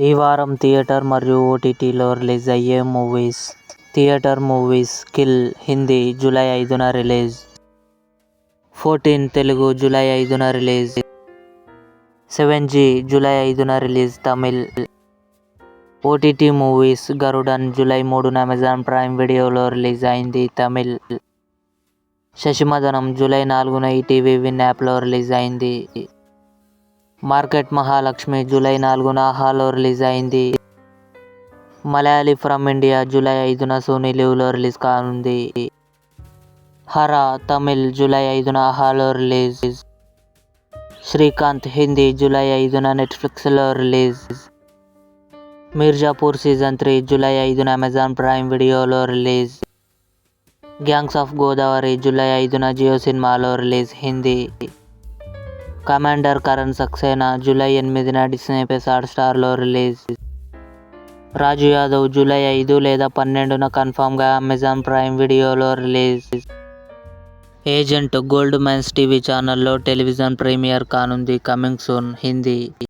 ఈ వారం థియేటర్ మరియు ఓటీటీలో రిలీజ్ అయ్యే movies. Theatre movies kill Hindi July 5న రిలీజ్. 14 తెలుగు జూలై 5న రిలీజ్. 7G జూలై 5న release Tamil. OTT movies Garudan July 3న అమెజాన్ ప్రైమ్ వీడియోలో రిలీజ్ అయింది తమిళ్. శశిమదనం జూలై 4న ఈటీవీ విన్ యాప్లో రిలీజ్ అయింది. మార్కెట్ మహాలక్ష్మి జూలై 4న ఆహాలో రిలీజ్ అయింది. మలయాళీ ఫ్రమ్ ఇండియా జూలై 5న సోనీ లివ్లో రిలీజ్ కానుంది. హరా తమిళ్ జూలై 5న ఆహాలో రిలీజ్. శ్రీకాంత్ హిందీ జూలై 5న నెట్ఫ్లిక్స్లో రిలీజ్. మీర్జాపూర్ సీజన్ 3 జూలై 5న అమెజాన్ ప్రైమ్ వీడియోలో release. Gangs of Godavari July 5న జియో సినిమాలో release Hindi. Commander Karan Saxena July 8న డిస్నీ ప్లస్ హాట్స్టార్లో రిలీజ్. రాజు యాదవ్ జూలై 5 లేదా 12న కన్ఫామ్గా అమెజాన్ ప్రైమ్ వీడియోలో release. Agent gold mines TV ఛానల్లో టెలివిజన్ ప్రీమియర్ కానుంది. Coming soon Hindi.